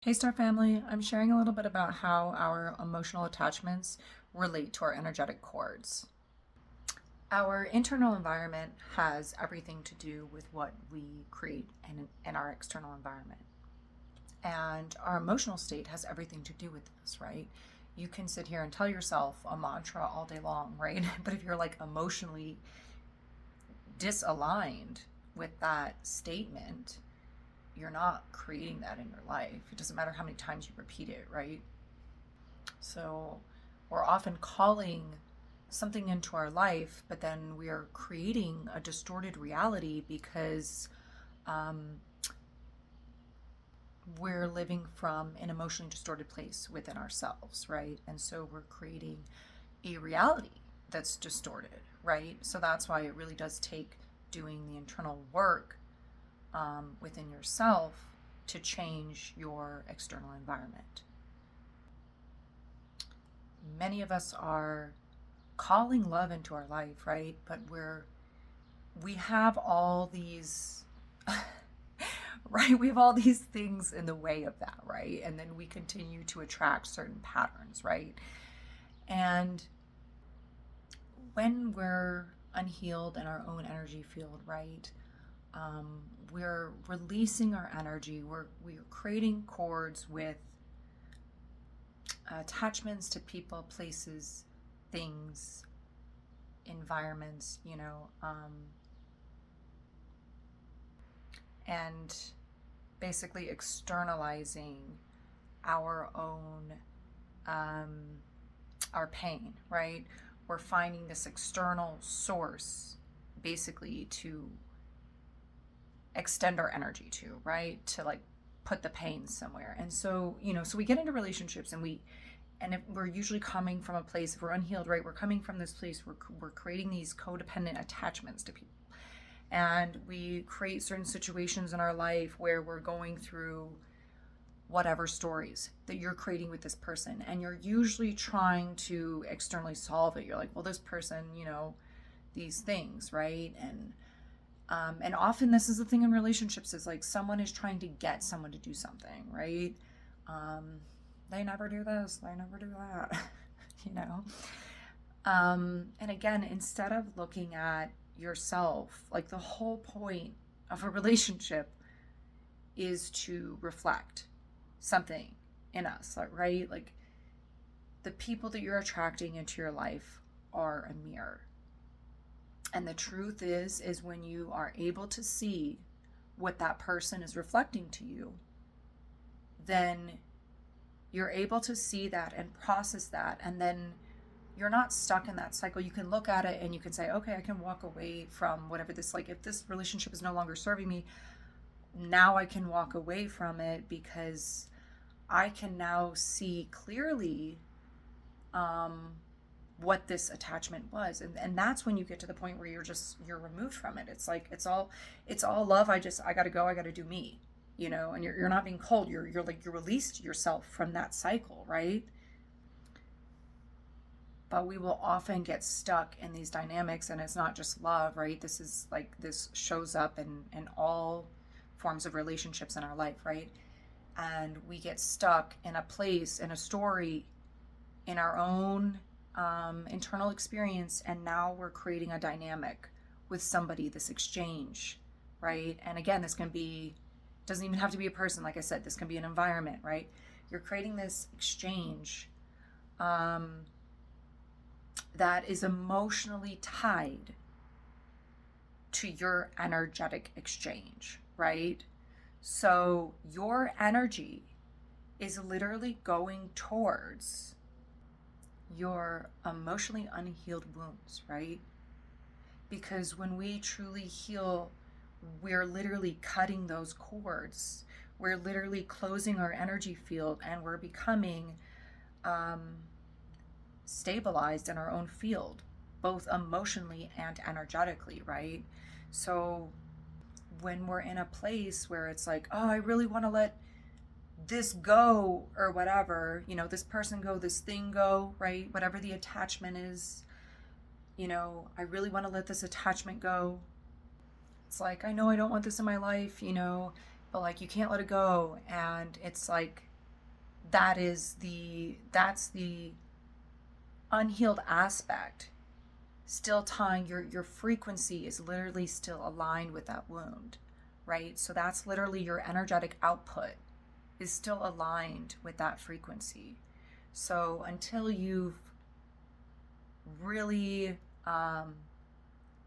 Hey Star Family, I'm sharing a little bit about how our emotional attachments relate to our energetic cords. Our internal environment has everything to do with what we create in our external environment. And our emotional state has everything to do with this, right? You can sit here and tell yourself a mantra all day long, right? But if you're like emotionally disaligned with that statement, you're not creating that in your life. It doesn't matter how many times you repeat it, right? So we're often calling something into our life, but then we are creating a distorted reality because um, we're living from an emotionally distorted place within ourselves, right? And so we're creating a reality that's distorted, right? So that's why it really does take doing the internal work within yourself to change your external environment. Many of us are calling love into our life, right? But we have all these right? We have all these things in the way of that, right? And then we continue to attract certain patterns, right? And when we're unhealed in our own energy field, right? We're releasing our energy. We're creating cords with attachments to people, places, things, environments, and basically externalizing our own um, our pain, right? We're finding this external source basically to extend our energy to, right? To like put the pain somewhere. And so, so we get into relationships and if we're usually coming from a place, if we're unhealed, right? We're coming from this place, we're creating these codependent attachments to people. And we create certain situations in our life where we're going through whatever stories that you're creating with this person. And you're usually trying to externally solve it. You're like, well, this person, these things, right? And often this is the thing in relationships is like someone is trying to get someone to do something, right? Um, they never do this, they never do that, you know? And again, instead of looking at yourself, like the whole point of a relationship is to reflect something in us, right? Like the people that you're attracting into your life are a mirror. And the truth is when you are able to see what that person is reflecting to you, then you're able to see that and process that. And then you're not stuck in that cycle. You can look at it and you can say, okay, I can walk away from whatever this, like, if this relationship is no longer serving me, now I can walk away from it because I can now see clearly what this attachment was. And that's when you get to the point where you're removed from it. It's like it's all love. I gotta go, I gotta do me, and you're not being cold. You're like you're released yourself from that cycle, right? But we will often get stuck in these dynamics, and it's not just love, right? This is like this shows up in all forms of relationships in our life, right? And we get stuck in a place, in a story, in our own internal experience, and now we're creating a dynamic with somebody, this exchange, right? And again, this can be, doesn't even have to be a person, like I said, this can be an environment, right? You're creating this exchange that is emotionally tied to your energetic exchange, right? So your energy is literally going towards your emotionally unhealed wounds, right? Because when we truly heal, we're literally cutting those cords. We're literally closing our energy field and we're becoming stabilized in our own field, both emotionally and energetically, right? So when we're in a place where it's like, oh, I really want to let this go or whatever, this person go, this thing go, right? Whatever the attachment is, I really want to let this attachment go. It's like, I know I don't want this in my life, but like you can't let it go. And it's like that's the unhealed aspect, still tying your frequency is literally still aligned with that wound, right? So that's literally your energetic output is still aligned with that frequency. So until you've really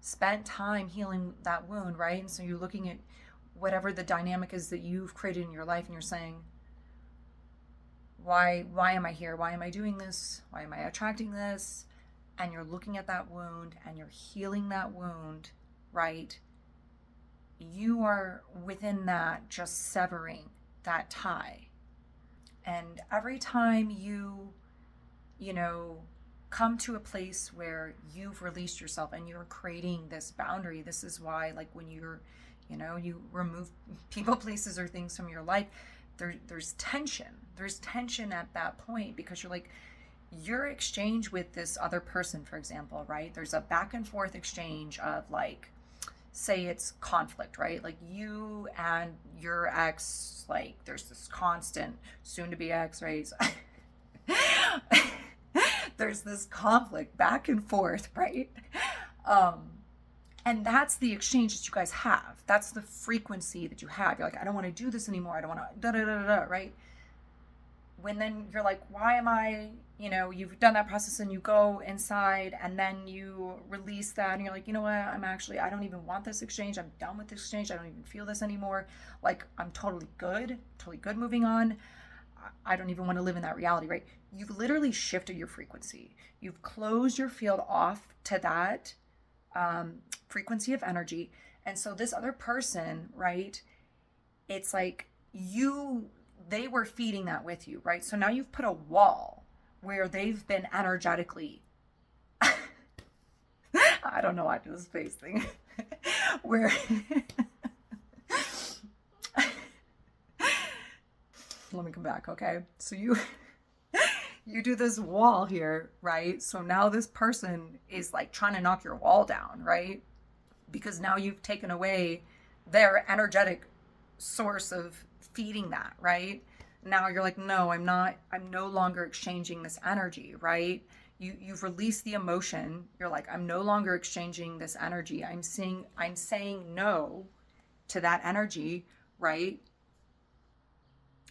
spent time healing that wound, right? And so you're looking at whatever the dynamic is that you've created in your life, and you're saying, why am I here? Why am I doing this? Why am I attracting this? And you're looking at that wound and you're healing that wound, right? You are within that just severing that tie. And every time you know, come to a place where you've released yourself and you're creating this boundary, this is why, like, when you remove people, places, or things from your life, there's tension. There's tension at that point, because you're like, your exchange with this other person, for example, right? There's a back and forth exchange of, like, say it's conflict, right? Like you and your ex, like there's this constant, soon to be ex, right? There's this conflict back and forth, right? And that's the exchange that you guys have. That's the frequency that you have. You're like, I don't want to do this anymore. I don't want to da da da da, right? When then you're like, why am I, you've done that process, and you go inside and then you release that and you're like, you know what, I don't even want this exchange. I'm done with this exchange. I don't even feel this anymore. Like, I'm totally good moving on. I don't even want to live in that reality, right? You've literally shifted your frequency. You've closed your field off to that frequency of energy. And so this other person, right, it's like they were feeding that with you, right? So now you've put a wall where they've been energetically, I don't know why I do this face thing, where, let me come back, okay? So you do this wall here, right? So now this person is like trying to knock your wall down, right? Because now you've taken away their energetic source of feeding that, right? Now you're like, no, I'm no longer exchanging this energy, right? You've released the emotion. You're like, I'm no longer exchanging this energy. I'm saying no to that energy, right?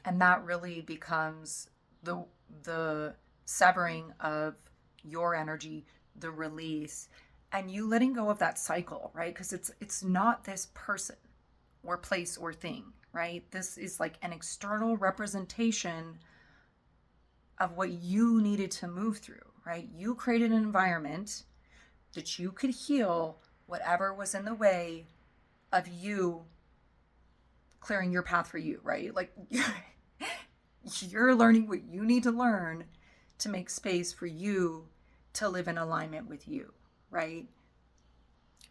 And that really becomes the severing of your energy, the release, and you letting go of that cycle, right? Because it's not this person or place or thing, right? This is like an external representation of what you needed to move through, right? You created an environment that you could heal whatever was in the way of you clearing your path for you, right? Like you're learning what you need to learn to make space for you to live in alignment with you, right?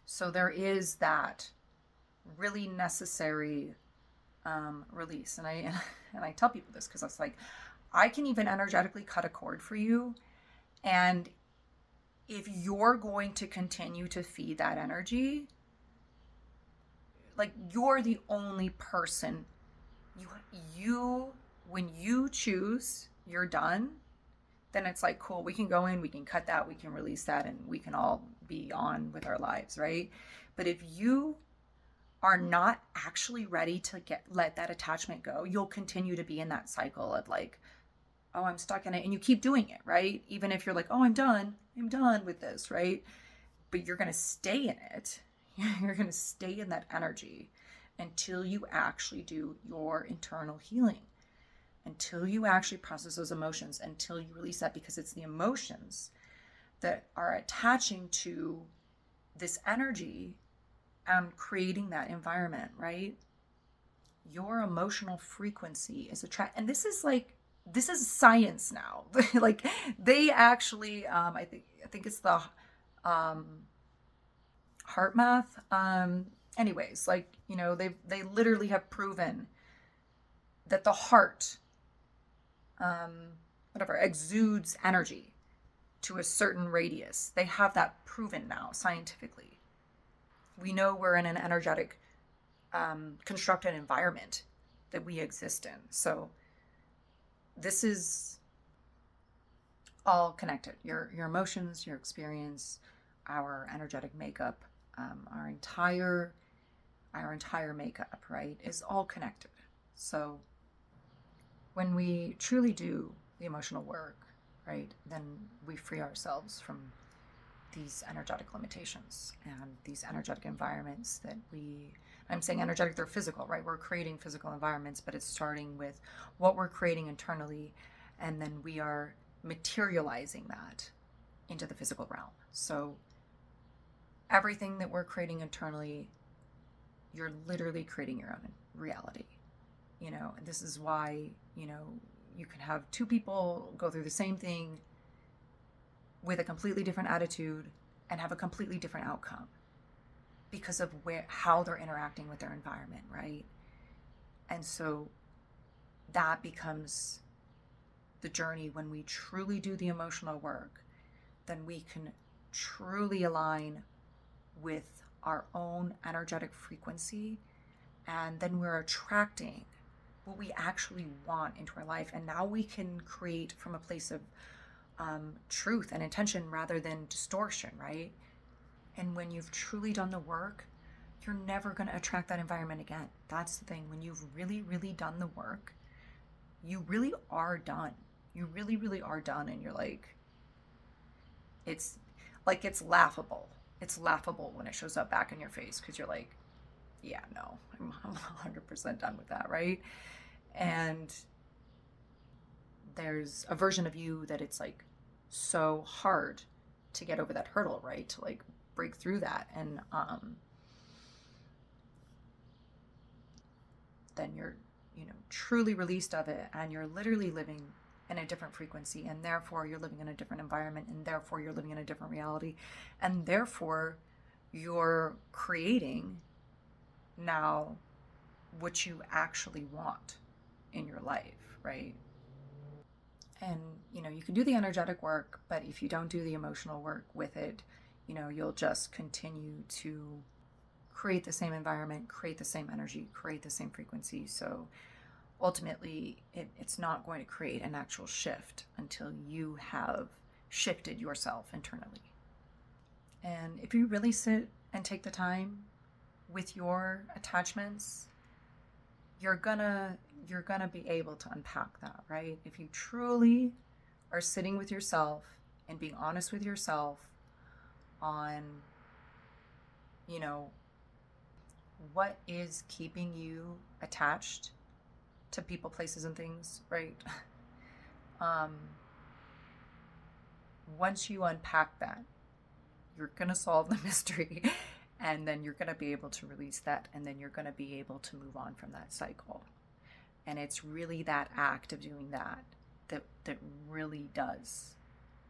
So there is that really necessary release. And I tell people this because it's like, I can even energetically cut a cord for you. And if you're going to continue to feed that energy, like, you're the only person, you when you choose you're done, then it's like, cool, we can go in, we can cut that, we can release that, and we can all be on with our lives, right? But if you are not actually ready to let that attachment go, you'll continue to be in that cycle of like, oh, I'm stuck in it, and you keep doing it, right? Even if you're like, oh, I'm done with this, right? But you're going to stay in it. You're going to stay in that energy until you actually do your internal healing, until you actually process those emotions, until you release that, because it's the emotions that are attaching to this energy and creating that environment, right? Your emotional frequency is and this is science now. Like, they actually, I think it's the heart math. Anyways, like, they literally have proven that the heart, exudes energy to a certain radius. They have that proven now scientifically. We know we're in an energetic, constructed environment that we exist in. So this is all connected. Your emotions, your experience, our energetic makeup, our entire makeup, right, is all connected. So when we truly do the emotional work, right, then we free ourselves from these energetic limitations and these energetic environments that I'm saying energetic, they're physical, right? We're creating physical environments, but it's starting with what we're creating internally, and then we are materializing that into the physical realm. So everything that we're creating internally, you're literally creating your own reality. And this is why, you can have two people go through the same thing with a completely different attitude and have a completely different outcome because of how they're interacting with their environment, right? And so that becomes the journey. When we truly do the emotional work, then we can truly align with our own energetic frequency, and then we're attracting what we actually want into our life. And now we can create from a place of truth and intention rather than distortion, right? And when you've truly done the work, you're never going to attract that environment again. That's the thing. When you've really, really done the work, you really are done. You really, really are done. And you're like, it's laughable. It's laughable when it shows up back in your face, because you're like, yeah, no, I'm 100% done with that, right? And there's a version of you that it's like so hard to get over that hurdle, right? To like break through that. And then you're, truly released of it, and you're literally living in a different frequency, and therefore you're living in a different environment, and therefore you're living in a different reality, and therefore you're creating now what you actually want in your life, right? And you can do the energetic work, but if you don't do the emotional work with it, you'll just continue to create the same environment, create the same energy, create the same frequency. So ultimately it's not going to create an actual shift until you have shifted yourself internally. And if you really sit and take the time with your attachments, you're gonna be able to unpack that, right? If you truly are sitting with yourself and being honest with yourself on, what is keeping you attached to people, places, and things, right? Once you unpack that, you're gonna solve the mystery, and then you're gonna be able to release that, and then you're gonna be able to move on from that cycle. And it's really that act of doing that really does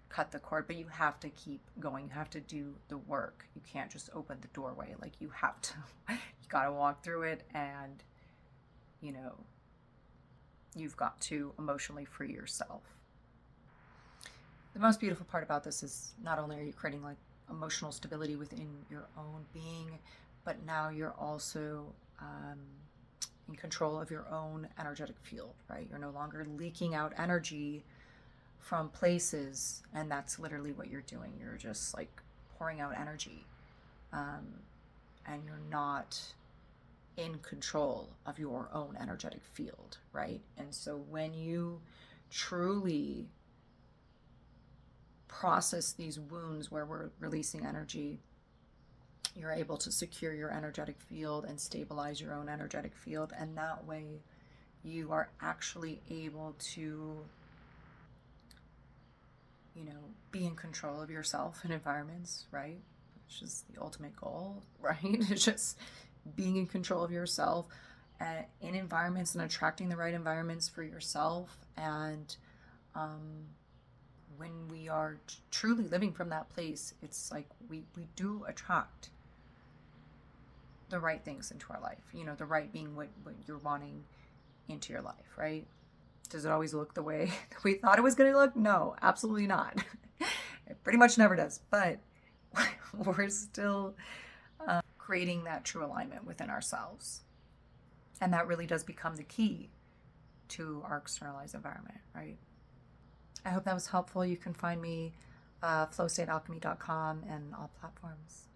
cut the cord. But you have to keep going. You have to do the work. You can't just open the doorway. Like, you have to, you gotta walk through it, and you've got to emotionally free yourself. The most beautiful part about this is not only are you creating like emotional stability within your own being, but now you're also in control of your own energetic field, right? You're no longer leaking out energy from places, and that's literally what you're doing. You're just like pouring out energy, and you're not in control of your own energetic field, right? And so when you truly process these wounds where we're releasing energy, you're able to secure your energetic field and stabilize your own energetic field. And that way you are actually able to, be in control of yourself in environments, right? Which is the ultimate goal, right? It's just being in control of yourself in environments, and attracting the right environments for yourself. And when we are truly living from that place, it's like we do attract the right things into our life, the right being what you're wanting into your life, right? Does it always look the way that we thought it was going to look? No, absolutely not. It pretty much never does, but we're still creating that true alignment within ourselves. And that really does become the key to our externalized environment, right? I hope that was helpful. You can find me flowstatealchemy.com and all platforms.